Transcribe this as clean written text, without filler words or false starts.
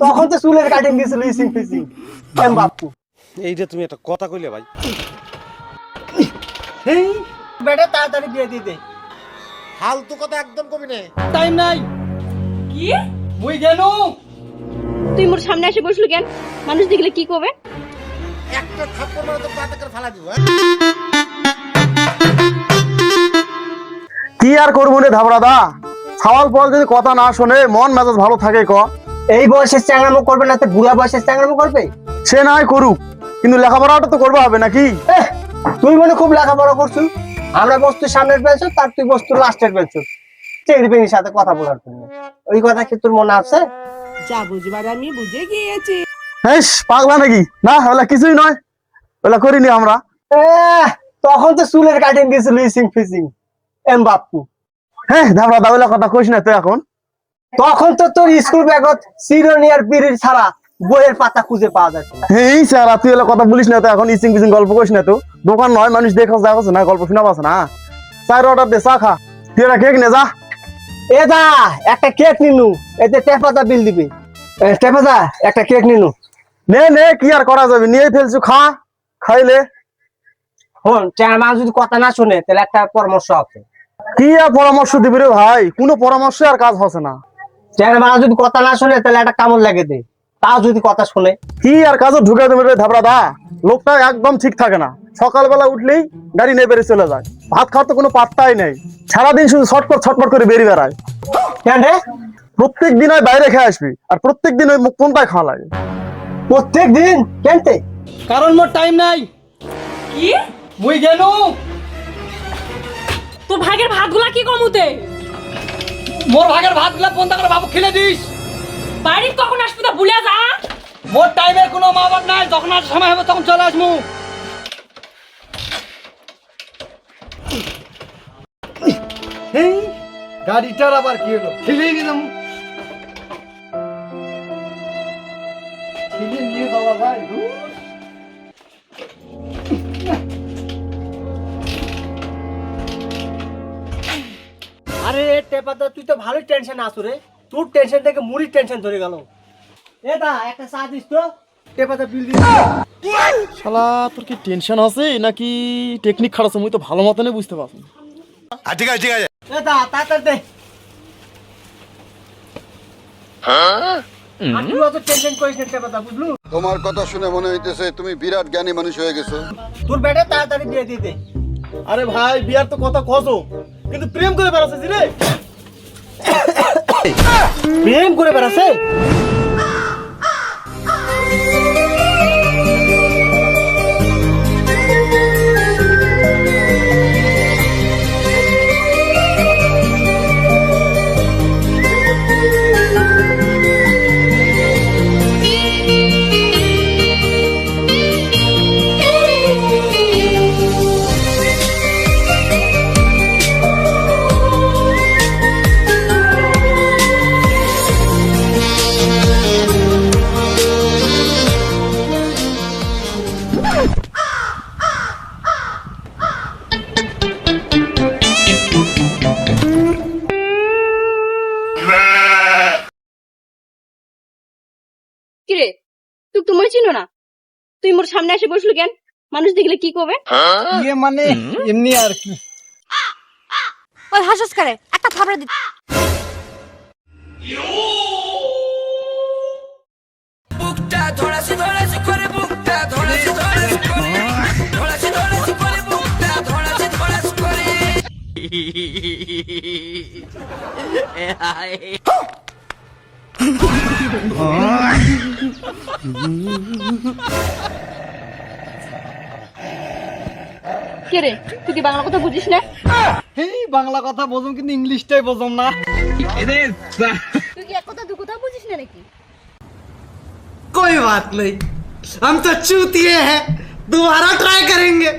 তখন তো চুলের কাটিং দিছিল ইসিং ফিসিং কেন বাপু এই যে তুমি একটা কথা কইলে ভাই এই বেটা তাড়াতাড়ি বিয়ে দিয়ে দে ফালতু কথা একদম কবি না টাইম নাই কি মুই গেল তুই মোর সামনে এসে বসলি কেন? মানুষ দেখলে কি করবে? একটা থাপ্পড় মারে তো পাতে করে ফালা দিব কি আর করবো রে ধাবড়াদা, সওয়াল পর যদি কথা না শোনে মন মেজাজ ভালো থাকে ক এই বয়সে চ্যাংড়ামো করবে না তো বুড়া বয়সে চ্যাংড়ামো করবে? সে না হয় করুক, কিন্তু লেখাপড়াটা তো করবে হবে নাকি? তুই মনে খুব লেখাপড়া করছিস, আমরা বস্তু সামনের বেঞ্চ তার তুই বস্তু লাস্টের বেঞ্চ, চেংড়ি বেঞ্চির সাথে কথা বলার জন্য। ওই কথা কি তোর মনে আছে? যা বুঝবার আমি বুঝে গিয়েছি। হ্যাঁ পাগলা নাকি? না ওলা কিছুই নয়, ওলা করিনি আমরা। তখন তো চুলের কাটিং দিছিল ইসিং ফিসিং এম বাপু। হ্যাঁ ধাবড়াদা ওলা কথা কইস না তো এখন। তখন তো তোর স্কুল ব্যাগত সিরোনিয়ার পিরির ছাড়া বইয়ের পাতা খুঁজে পাওয়া যাচ্ছে না। এই স্যার তুই ওলা কথা বলিস না তো এখন, ইসিং ফিসিং গল্প করিস না তো। দোকান নয় মানুষ দেখো যা করছে না, গল্প শোনা পাচ্ছে না। চায়ের অর্ডার দে, চা খা, তুই একটা কেক নে যা। এ দা একটা কেক নিনু, এতে টেপাদা বিল দিবি। টেপাদা একটা কেক নিনু। নে নে, কি আর করা যাবে, নিয়ে ফেলছু, খা, খাইলে। হন চেয়ারম্যান মা যদি কথা না শুনে তাহলে একটা পরামর্শ আছে। কি আর পরামর্শ দিবি রে ভাই, কোনো পরামর্শ আর কাজ হচ্ছে না। চেয়ারম্যান মা যদি কথা না শুনে তাহলে একটা কামড় লাগে দে, তাও যদি কথা শুনে। কি আর কাজে ঢুকে দেবে রে ধাবড়াদা, লোকটা একদম ঠিক থাকে না। সকালবেলা উঠলেই গাড়ি নিয়ে বেরিয়ে চলে যায়, ভাত খাওয়ার তো কোনো পাত্তাই নেই, সারাদিন শুধু ছটপট করে বেরিয়ে বেড়ায়। কেন রে? প্রত্যেক দিন ওই বাইরে খেয়ে আসবি, আর প্রত্যেক দিন ওই মুখ কোনটাই খাওয়া লাগে। প্রত্যেক দিন কেনতে? কারণ মোর টাইম নাই। কি মুই গেল তোর ভাগের ভাতগুলা কি কমুতে? মোর ভাগের ভাতগুলা বন্ধ করে বাবু খেলে দিস। বাড়ি কখন আসবি তা ভুলে যা। মোর টাইমের কোনো মা বাপ নাই, যখন আর সময় হবে তখন চলে আসবো। গাড়িটার আবার কি হলো? ঠেলেই গেলাম। ঠেলে নিয়ে যাওয়া যায়? আরে টেপাদা তুই তো ভালোই টেনশন আছো রে, তোর টেনশন থেকে মুড়ির টেনশন ধরে গেল। এ দা একটা চা দিস তো, টেপাদা বিল দিস। শালা তোর কি টেনশন আছে নাকি টেকনিক খারাপ আছে, মুই তো ভালো মতনই বুঝতে পারছি। ঠিক আছে ঠিক আছে এ দা তাড়াতাড়ি দে। আর তুই অত টেনশন করিস না টেপাদা, বুঝলু? তোমার কথা শুনে মনে হইতেছে তুমি বিরাট জ্ঞানী মানুষ হয়ে গেছো। তোর বেটা তাড়াতাড়ি বিয়ে দিয়ে দে। আরে ভাই বিয়ার তো কথা খসো, কিন্তু প্রেম করে বেড়াচ্ছে রে। প্রেম করে বেড়াছে? কিরে তুই তোমার চিনো না? তুই মোর সামনে এসে বসলি কেন? মানুষ দেখলে কি করবে? ইয়ে মানে এমনি আর কি। ওই হাসস করে একটা থাপড়া দি। বুকটা ধরাসি ধরাসি করে বুকটা ধরাসি ধরাসি করে ধরাসি ধরাসি করে বুকটা ধরাসি ধরাসি করে কিরে তুই কি বাংলা কথা বুঝিস না? এই বাংলা কথা বোঝম কিন্তু ইংলিশটাই বোঝম না। তুই কি এক কথা দু কথা বুঝিস না নাকি? कोई बात नहीं, हम तो चूतिए हैं, दोबारा ट्राई करेंगे।